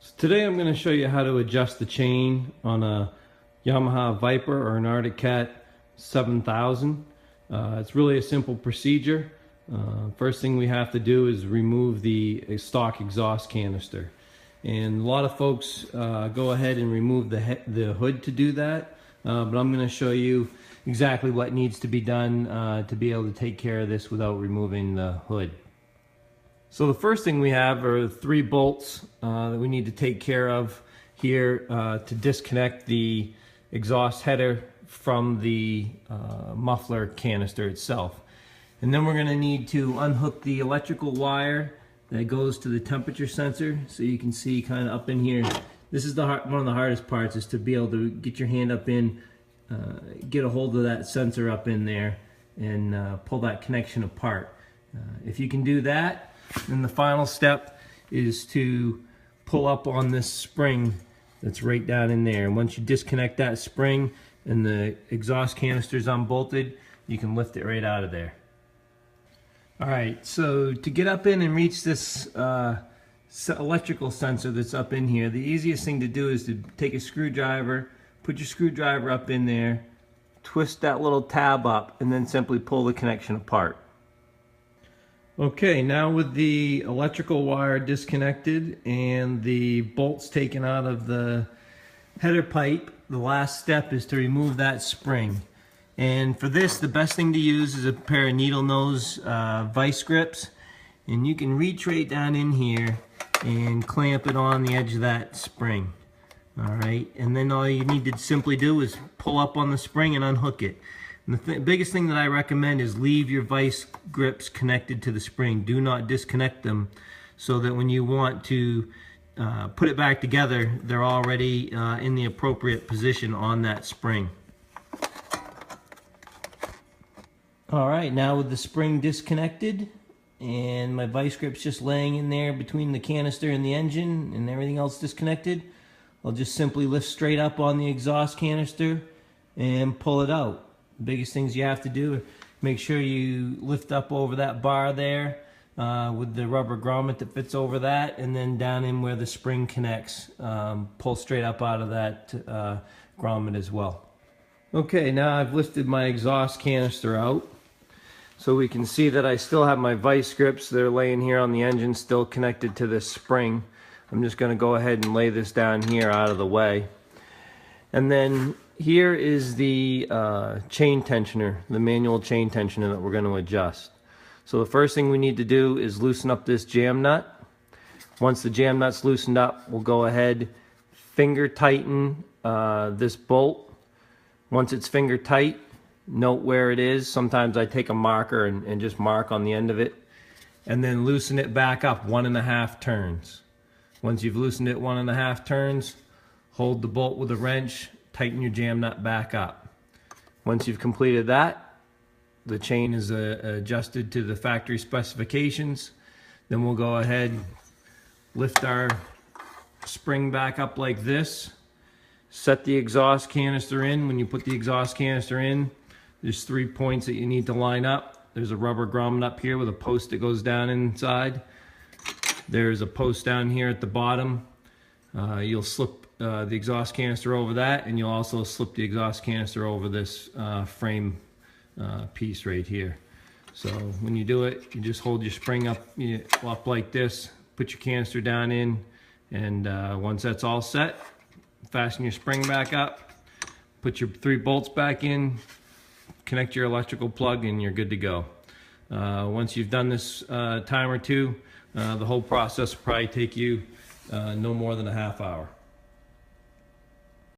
So today I'm going to show you how to adjust the chain on a Yamaha Viper or an Arctic Cat 7000. It's really a simple procedure. First thing we have to do is remove the stock exhaust canister. And a lot of folks go ahead and remove the hood to do that, but I'm going to show you exactly what needs to be done to be able to take care of this without removing the hood. So the first thing we have are 3 bolts that we need to take care of here to disconnect the exhaust header from the muffler canister itself. And then we're going to need to unhook the electrical wire that goes to the temperature sensor, so you can see kind of up in here. This is one of the hardest parts, is to be able to get your hand up in, get a hold of that sensor up in there and pull that connection apart. If you can do that, then the final step is to pull up on this spring that's right down in there. And once you disconnect that spring and the exhaust canister is unbolted, you can lift it right out of there. Alright, so to get up in and reach this electrical sensor that's up in here, the easiest thing to do is to take a screwdriver, put your screwdriver up in there, twist that little tab up, and then simply pull the connection apart. Okay, now with the electrical wire disconnected and the bolts taken out of the header pipe, the last step is to remove that spring. And for this, the best thing to use is a pair of needle nose vice grips. And you can reach right down in here and clamp it on the edge of that spring. Alright, and then all you need to simply do is pull up on the spring and unhook it. And the biggest thing that I recommend is leave your vice grips connected to the spring. Do not disconnect them, so that when you want to put it back together, they're already in the appropriate position on that spring. Alright, now with the spring disconnected and my vice grips just laying in there between the canister and the engine and everything else disconnected, I'll just simply lift straight up on the exhaust canister and pull it out. The biggest things you have to do, make sure you lift up over that bar there with the rubber grommet that fits over that, and then down in where the spring connects, pull straight up out of that grommet as well. Okay, now I've lifted my exhaust canister out, so we can see that I still have my vice grips. They're laying here on the engine, still connected to this spring. I'm just going to go ahead and lay this down here out of the way. And then here is the chain tensioner, the manual chain tensioner that we're going to adjust. So the first thing we need to do is loosen up this jam nut. Once the jam nut's loosened up, we'll go ahead, finger tighten this bolt. Once it's finger tight, note where it is. Sometimes I take a marker and just mark on the end of it, and then loosen it back up 1.5 turns. Once you've loosened it 1.5 turns, hold the bolt with a wrench, tighten your jam nut back up. Once you've completed that, the chain is adjusted to the factory specifications. Then we'll go ahead, lift our spring back up like this, set the exhaust canister in. When you put the exhaust canister in, there's 3 points that you need to line up. There's a rubber grommet up here with a post that goes down inside. There's a post down here at the bottom. You'll slip the exhaust canister over that, and you'll also slip the exhaust canister over this frame piece right here. So when you do it, you just hold your spring up like this, put your canister down in, and once that's all set, fasten your spring back up, put your 3 bolts back in, connect your electrical plug, and you're good to go. Once you've done this time or two, the whole process will probably take you no more than a half hour.